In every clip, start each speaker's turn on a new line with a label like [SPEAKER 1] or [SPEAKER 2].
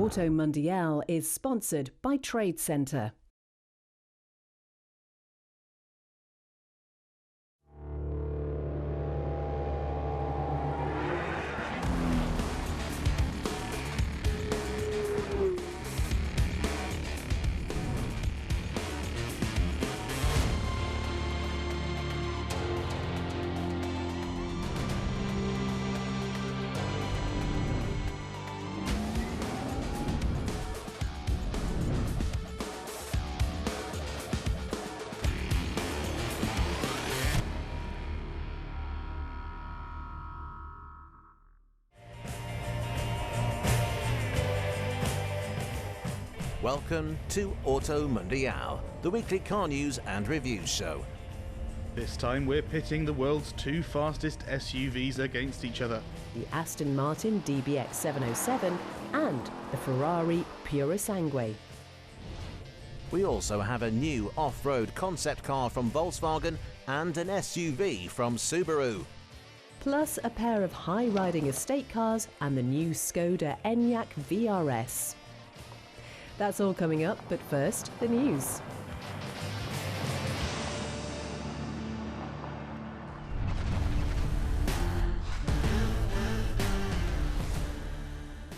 [SPEAKER 1] Auto Mundial is sponsored by Trade Centre.
[SPEAKER 2] Welcome to Auto Mundial, the weekly car news and reviews show.
[SPEAKER 3] This time we're pitting the world's two fastest SUVs against each other.
[SPEAKER 1] The Aston Martin DBX707 and the Ferrari Purosangue.
[SPEAKER 2] We also have a new off-road concept car from Volkswagen and an SUV from Subaru.
[SPEAKER 1] Plus a pair of high-riding estate cars and the new Skoda Enyaq VRS. That's all coming up, but first, the news.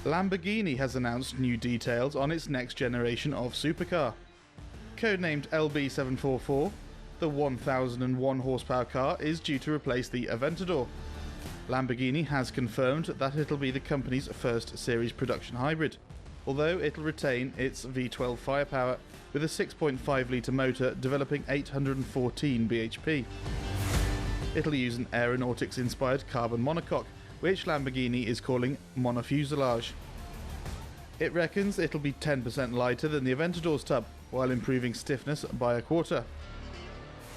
[SPEAKER 3] Lamborghini has announced new details on its next generation of supercar. Codenamed LB744, the 1001 horsepower car is due to replace the Aventador. Lamborghini has confirmed that it'll be the company's first series production hybrid, although it'll retain its V12 firepower with a 6.5 litre motor developing 814 bhp. It'll use an aeronautics-inspired carbon monocoque, which Lamborghini is calling monofuselage. It reckons it'll be 10% lighter than the Aventador's tub, while improving stiffness by a quarter.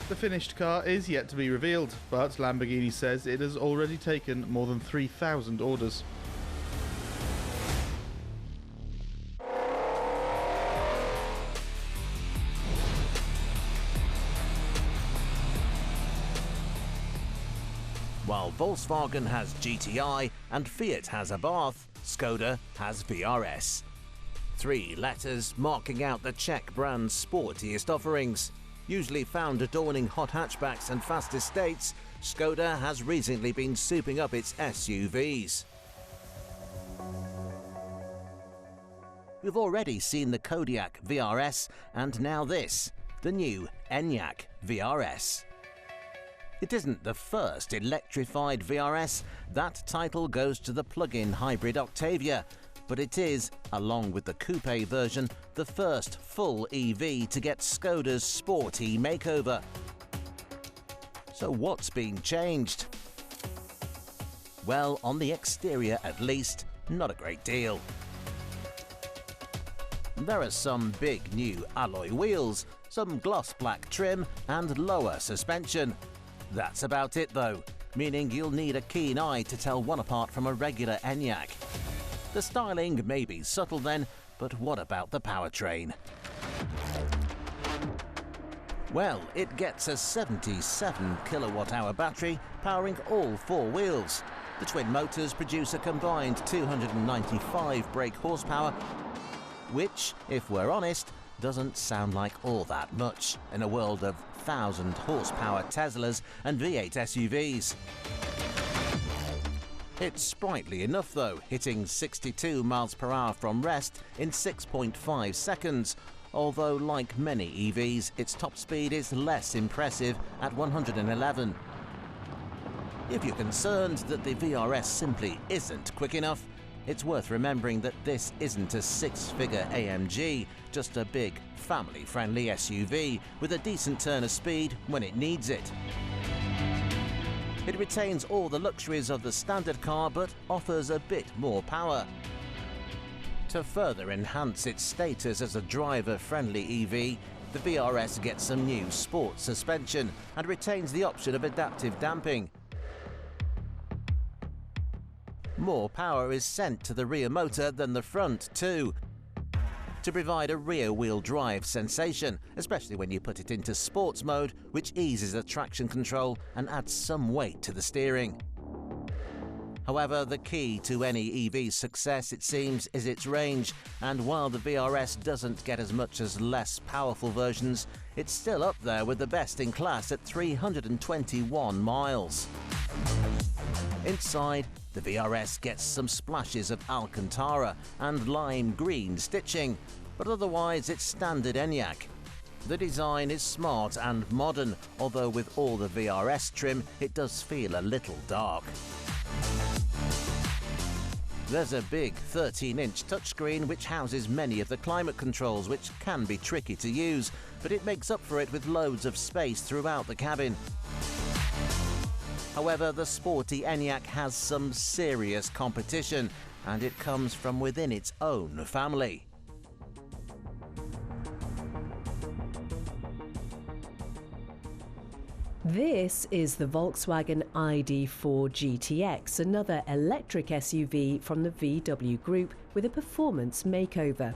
[SPEAKER 3] The finished car is yet to be revealed, but Lamborghini says it has already taken more than 3,000 orders.
[SPEAKER 2] While Volkswagen has GTI and Fiat has Abarth, Skoda has VRS. Three letters marking out the Czech brand's sportiest offerings. Usually found adorning hot hatchbacks and fast estates, Skoda has recently been souping up its SUVs. We've already seen the Enyaq VRS and now this, the new Enyaq VRS. It isn't the first electrified VRS, that title goes to the plug-in hybrid Octavia, but it is, along with the coupe version, the first full EV to get Skoda's sporty makeover. So what's been changed? Well, on the exterior at least, not a great deal. There are some big new alloy wheels, some gloss black trim and lower suspension. That's about it though, meaning you'll need a keen eye to tell one apart from a regular Enyaq. The styling may be subtle then, but what about the powertrain? Well, it gets a 77 kilowatt-hour battery powering all four wheels. The twin motors produce a combined 295 brake horsepower, which, if we're honest, doesn't sound like all that much in a world of 1,000 horsepower Teslas and V8 SUVs. It's sprightly enough though, hitting 62 miles per hour from rest in 6.5 seconds, although like many EVs, its top speed is less impressive at 111. If you're concerned that the VRS simply isn't quick enough, it's worth remembering that this isn't a six-figure AMG, just a big, family-friendly SUV with a decent turn of speed when it needs it. It retains all the luxuries of the standard car but offers a bit more power. To further enhance its status as a driver-friendly EV, the VRS gets some new sport suspension and retains the option of adaptive damping. More power is sent to the rear motor than the front too, to provide a rear-wheel drive sensation, especially when you put it into sports mode, which eases the traction control and adds some weight to the steering. However, the key to any EV's success, it seems, is its range, and while the VRS doesn't get as much as less powerful versions, it's still up there with the best in class at 321 miles. Inside, the VRS gets some splashes of Alcantara and lime green stitching, but otherwise it's standard Enyaq. The design is smart and modern, although with all the VRS trim, it does feel a little dark. There's a big 13-inch touchscreen which houses many of the climate controls, which can be tricky to use, but it makes up for it with loads of space throughout the cabin. However, the sporty Enyaq has some serious competition, and it comes from within its own family.
[SPEAKER 1] This is the Volkswagen ID.4 GTX, another electric SUV from the VW Group with a performance makeover.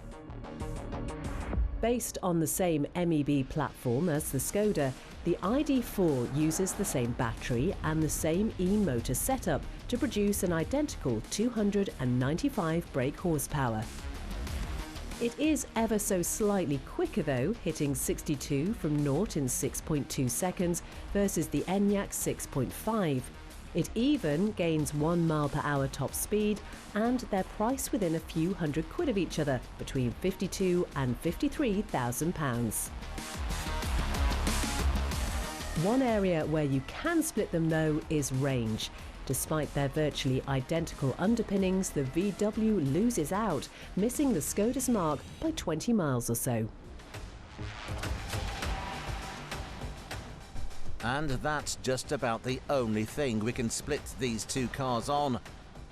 [SPEAKER 1] Based on the same MEB platform as the Skoda, the ID.4 uses the same battery and the same e-motor setup to produce an identical 295 brake horsepower. It is ever so slightly quicker though, hitting 62 from 0 in 6.2 seconds versus the Enyaq 6.5. It even gains 1 mile per hour top speed, and they're priced within a few £100 of each other, between £52,000 and £53,000. One area where you can split them though is range. Despite their virtually identical underpinnings, the VW loses out, missing the Skoda's mark by 20 miles or so.
[SPEAKER 2] And that's just about the only thing we can split these two cars on.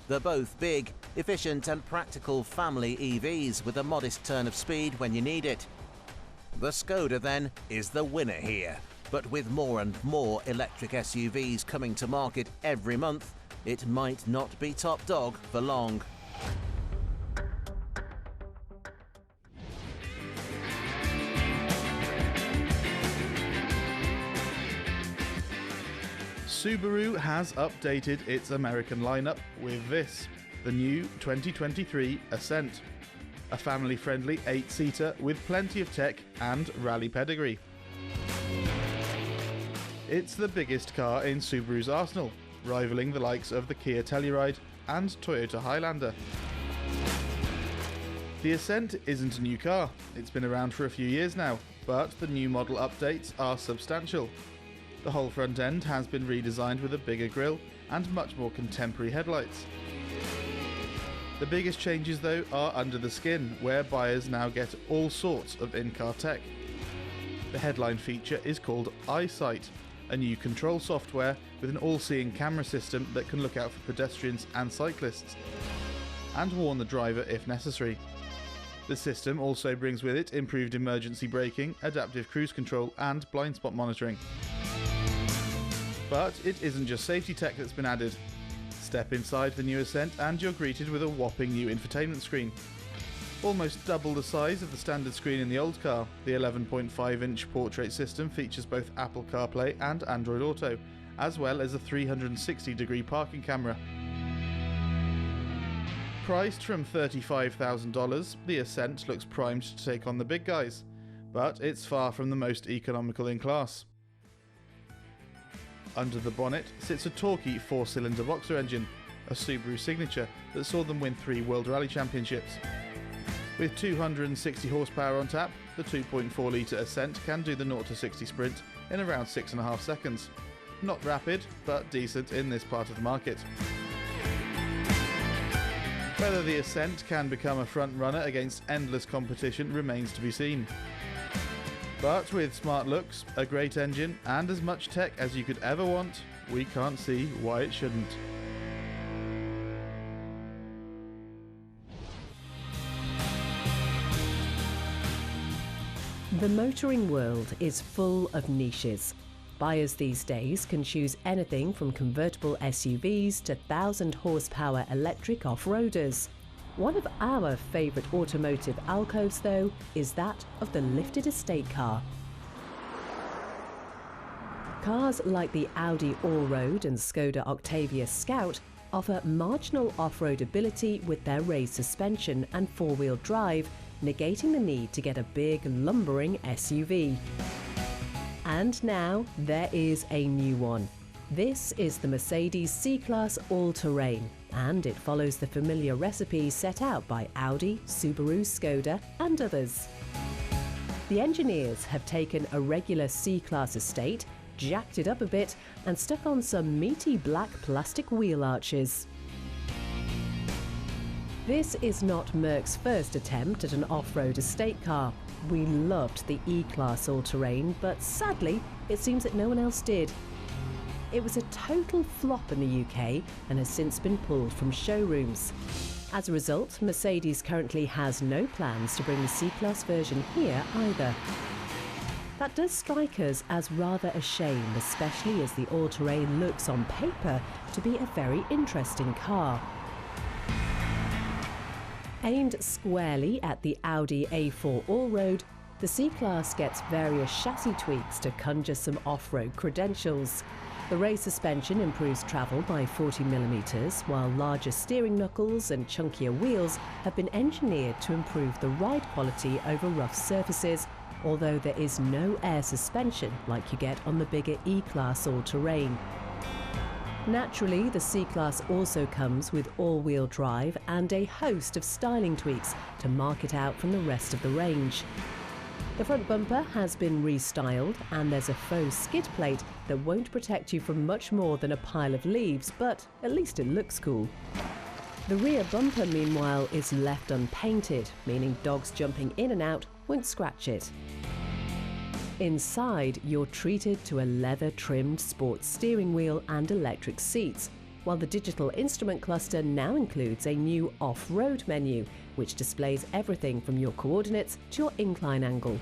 [SPEAKER 2] They're both big, efficient and practical family EVs with a modest turn of speed when you need it. The Skoda then is the winner here. But with more and more electric SUVs coming to market every month, it might not be top dog for long.
[SPEAKER 3] Subaru has updated its American lineup with this, the new 2023 Ascent, a family-friendly 8-seater with plenty of tech and rally pedigree. It's the biggest car in Subaru's arsenal, rivaling the likes of the Kia Telluride and Toyota Highlander. The Ascent isn't a new car, it's been around for a few years now, but the new model updates are substantial. The whole front end has been redesigned with a bigger grille and much more contemporary headlights. The biggest changes though are under the skin, where buyers now get all sorts of in-car tech. The headline feature is called EyeSight, a new control software with an all-seeing camera system that can look out for pedestrians and cyclists, and warn the driver if necessary. The system also brings with it improved emergency braking, adaptive cruise control and blind spot monitoring. But it isn't just safety tech that's been added. Step inside the new Ascent and you're greeted with a whopping new infotainment screen. Almost double the size of the standard screen in the old car, the 11.5-inch portrait system features both Apple CarPlay and Android Auto, as well as a 360-degree parking camera. Priced from $35,000, the Ascent looks primed to take on the big guys, but it's far from the most economical in class. Under the bonnet sits a torquey 4-cylinder boxer engine, a Subaru signature that saw them win 3 World Rally Championships. With 260 horsepower on tap, the 2.4-litre Ascent can do the 0-60 sprint in around 6.5 seconds. Not rapid, but decent in this part of the market. Whether the Ascent can become a front runner against endless competition remains to be seen. But with smart looks, a great engine and as much tech as you could ever want, we can't see why it shouldn't.
[SPEAKER 1] The motoring world is full of niches. Buyers these days can choose anything from convertible SUVs to 1,000 horsepower electric off-roaders. One of our favourite automotive alcoves, though, is that of the lifted estate car. Cars like the Audi Allroad and Skoda Octavia Scout offer marginal off-road ability with their raised suspension and four-wheel drive, negating the need to get a big, lumbering SUV. And now there is a new one. This is the Mercedes C-Class All-Terrain, and it follows the familiar recipe set out by Audi, Subaru, Skoda and others. The engineers have taken a regular C-Class estate, jacked it up a bit and stuck on some meaty black plastic wheel arches. This is not Merck's first attempt at an off-road estate car. We loved the E-Class All-Terrain, but sadly it seems that no one else did. It was a total flop in the UK and has since been pulled from showrooms. As a result, Mercedes currently has no plans to bring the C-Class version here either. That does strike us as rather a shame, especially as the All-Terrain looks on paper to be a very interesting car. Aimed squarely at the Audi A4 Allroad, the C-Class gets various chassis tweaks to conjure some off-road credentials. The raised suspension improves travel by 40mm, while larger steering knuckles and chunkier wheels have been engineered to improve the ride quality over rough surfaces, although there is no air suspension like you get on the bigger E-Class All-Terrain. Naturally, the C-Class also comes with all-wheel drive and a host of styling tweaks to mark it out from the rest of the range. The front bumper has been restyled and there's a faux skid plate that won't protect you from much more than a pile of leaves, but at least it looks cool. The rear bumper, meanwhile, is left unpainted, meaning dogs jumping in and out won't scratch it. Inside, you're treated to a leather-trimmed sports steering wheel and electric seats, while the digital instrument cluster now includes a new off-road menu, which displays everything from your coordinates to your incline angle.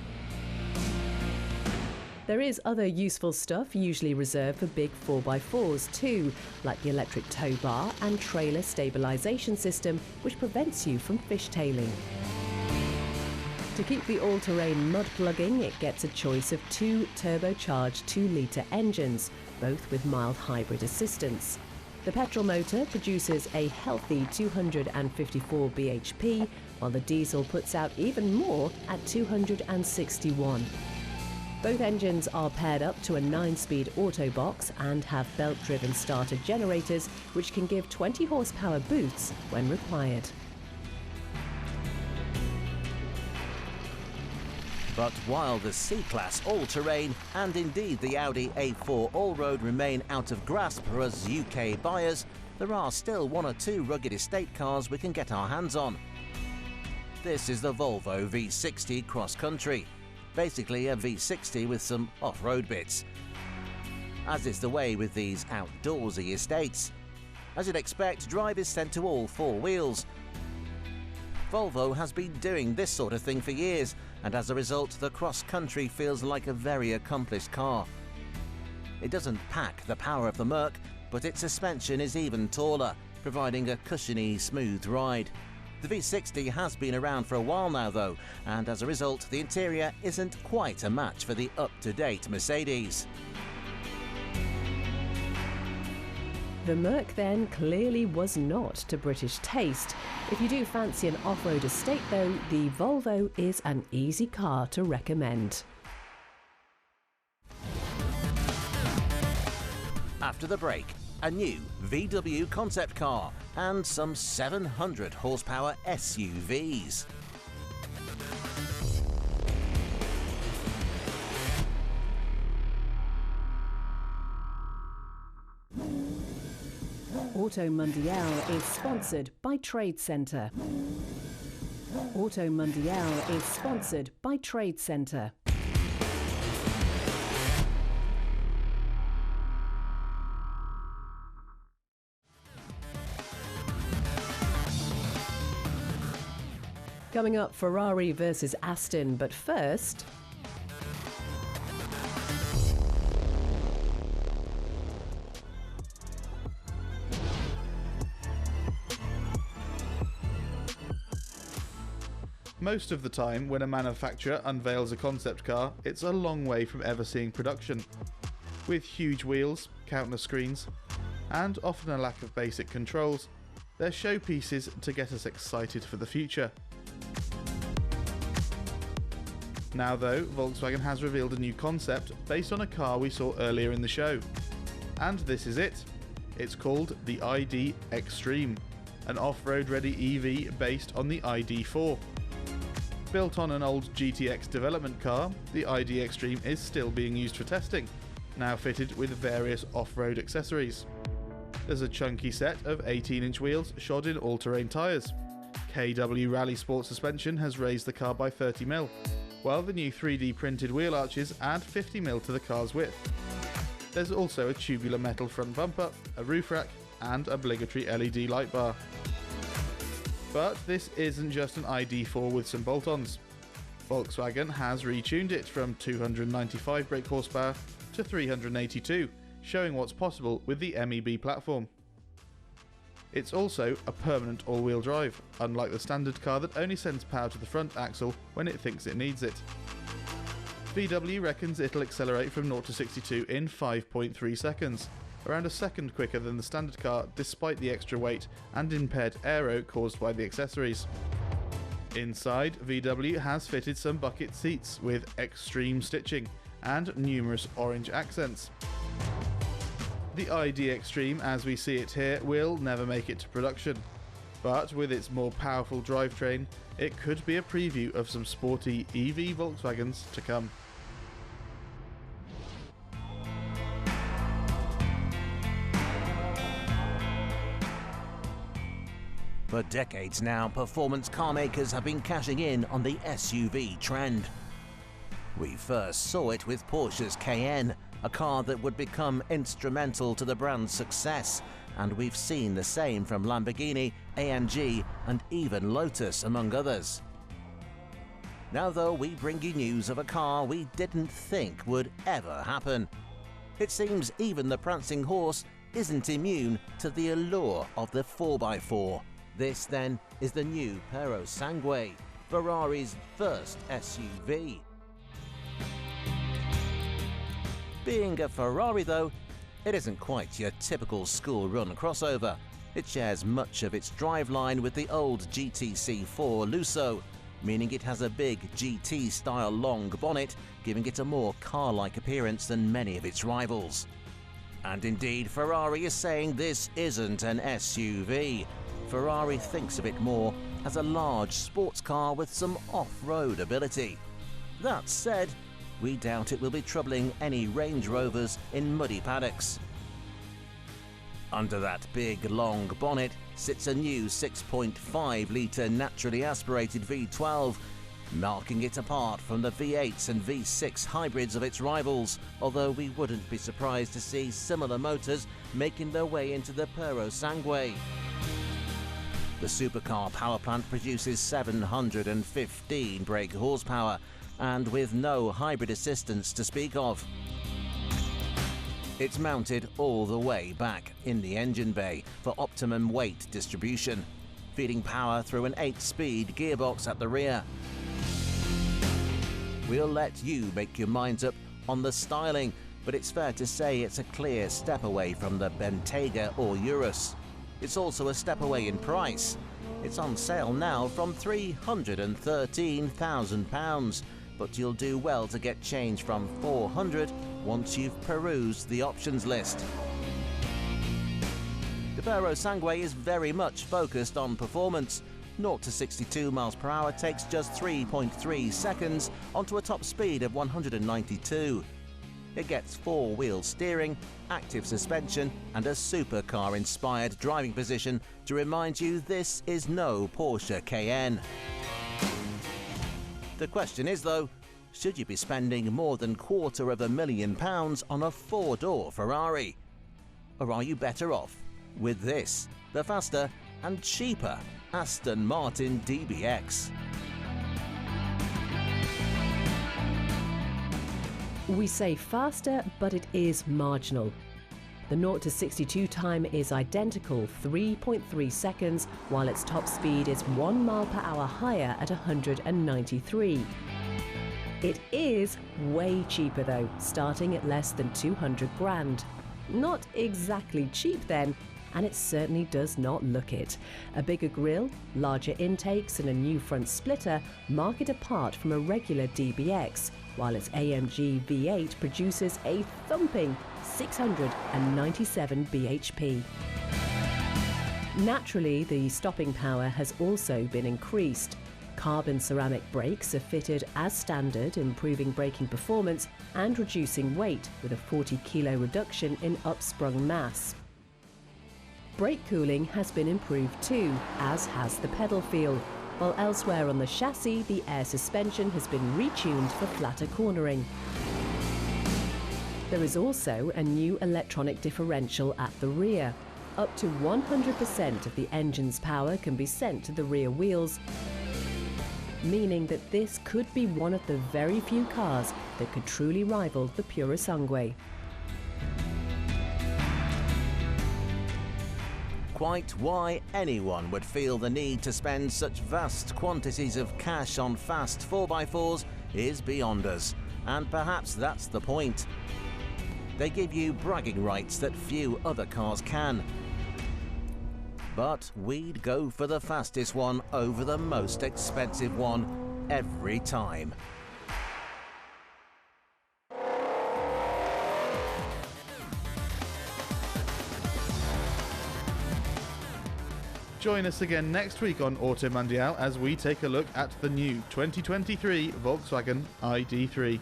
[SPEAKER 1] There is other useful stuff usually reserved for big 4x4s too, like the electric tow bar and trailer stabilisation system, which prevents you from fishtailing. To keep the all-terrain mud plugging, it gets a choice of two turbocharged 2-litre engines, both with mild hybrid assistance. The petrol motor produces a healthy 254 bhp, while the diesel puts out even more at 261. Both engines are paired up to a 9-speed auto box and have belt-driven starter generators, which can give 20 horsepower boosts when required.
[SPEAKER 2] But while the C-Class All-Terrain and indeed the Audi A4 Allroad remain out of grasp for us UK buyers, there are still one or two rugged estate cars we can get our hands on. This is the Volvo V60 Cross Country, basically a V60 with some off-road bits. As is the way with these outdoorsy estates. As you'd expect, drive is sent to all four wheels. Volvo has been doing this sort of thing for years, and as a result, the Cross Country feels like a very accomplished car. It doesn't pack the power of the Merc, but its suspension is even taller, providing a cushiony, smooth ride. The V60 has been around for a while now though, and as a result, the interior isn't quite a match for the up-to-date Mercedes.
[SPEAKER 1] The Merc then clearly was not to British taste. If you do fancy an off-road estate though, the Volvo is an easy car to recommend.
[SPEAKER 2] After the break, a new VW concept car and some 700 horsepower SUVs.
[SPEAKER 1] Auto Mundial is sponsored by Trade Centre. Auto Mundial is sponsored by Trade Centre. Coming up, Ferrari versus Aston, but first...
[SPEAKER 3] Most of the time, when a manufacturer unveils a concept car, it's a long way from ever seeing production. With huge wheels, countless screens, and often a lack of basic controls, they're showpieces to get us excited for the future. Now though, Volkswagen has revealed a new concept based on a car we saw earlier in the show. And this is it. It's called the ID Extreme, an off-road ready EV based on the ID4. Built on an old GTX development car, the ID Extreme is still being used for testing, now fitted with various off-road accessories. There's a chunky set of 18-inch wheels shod in all-terrain tyres. KW Rally Sport suspension has raised the car by 30mm, while the new 3D printed wheel arches add 50mm to the car's width. There's also a tubular metal front bumper, a roof rack, and obligatory LED light bar. But this isn't just an ID4 with some bolt-ons. Volkswagen has retuned it from 295 brake horsepower to 382, showing what's possible with the MEB platform. It's also a permanent all-wheel drive, unlike the standard car that only sends power to the front axle when it thinks it needs it. VW reckons it'll accelerate from 0 to 62 in 5.3 seconds, around a second quicker than the standard car despite the extra weight and impaired aero caused by the accessories. Inside, VW has fitted some bucket seats with extreme stitching and numerous orange accents. The ID Extreme, as we see it here, will never make it to production, but with its more powerful drivetrain, it could be a preview of some sporty EV Volkswagens to come.
[SPEAKER 2] For decades now, performance car makers have been cashing in on the SUV trend. We first saw it with Porsche's Cayenne, a car that would become instrumental to the brand's success, and we've seen the same from Lamborghini, AMG, and even Lotus, among others. Now though, we bring you news of a car we didn't think would ever happen. It seems even the prancing horse isn't immune to the allure of the 4x4. This then is the new Purosangue, Ferrari's first SUV. Being a Ferrari though, it isn't quite your typical school-run crossover. It shares much of its driveline with the old GTC4 Lusso, meaning it has a big GT-style long bonnet, giving it a more car-like appearance than many of its rivals. And indeed, Ferrari is saying this isn't an SUV. Ferrari thinks of it more as a large sports car with some off-road ability. That said, we doubt it will be troubling any Range Rovers in muddy paddocks. Under that big long bonnet sits a new 6.5-litre naturally aspirated V12, marking it apart from the V8s and V6 hybrids of its rivals, although we wouldn't be surprised to see similar motors making their way into the Purosangue. The supercar power plant produces 715 brake horsepower, and with no hybrid assistance to speak of. It's mounted all the way back in the engine bay for optimum weight distribution, feeding power through an 8-speed gearbox at the rear. We'll let you make your minds up on the styling, but it's fair to say it's a clear step away from the Bentayga or Urus. It's also a step away in price. It's on sale now from £313,000, but you'll do well to get change from $400 once you've perused the options list. The Purosangue is very much focused on performance. 0 to 62 miles per hour takes just 3.3 seconds onto a top speed of 192. It gets 4-wheel steering, active suspension, and a supercar-inspired driving position to remind you this is no Porsche Cayenne. The question is though, should you be spending more than £250,000 on a 4-door Ferrari? Or are you better off with this, the faster and cheaper Aston Martin DBX?
[SPEAKER 1] We say faster, but it is marginal. The 0 to 62 time is identical, 3.3 seconds, while its top speed is 1 mile per hour higher at 193. It is way cheaper though, starting at less than 200 grand. Not exactly cheap then, and it certainly does not look it. A bigger grille, larger intakes and a new front splitter mark it apart from a regular DBX, while its AMG V8 produces a thumping 697 bhp. Naturally, the stopping power has also been increased. Carbon ceramic brakes are fitted as standard, improving braking performance and reducing weight with a 40 kilo reduction in upsprung mass. Brake cooling has been improved too, as has the pedal feel, while elsewhere on the chassis the air suspension has been retuned for flatter cornering. There is also a new electronic differential at the rear. Up to 100% of the engine's power can be sent to the rear wheels, meaning that this could be one of the very few cars that could truly rival the Purosangue.
[SPEAKER 2] Quite why anyone would feel the need to spend such vast quantities of cash on fast 4x4s is beyond us, and perhaps that's the point. They give you bragging rights that few other cars can. But we'd go for the fastest one over the most expensive one every time.
[SPEAKER 3] Join us again next week on Auto Mundial as we take a look at the new 2023 Volkswagen ID3.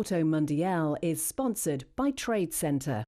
[SPEAKER 1] Auto Mundial is sponsored by Trade Centre.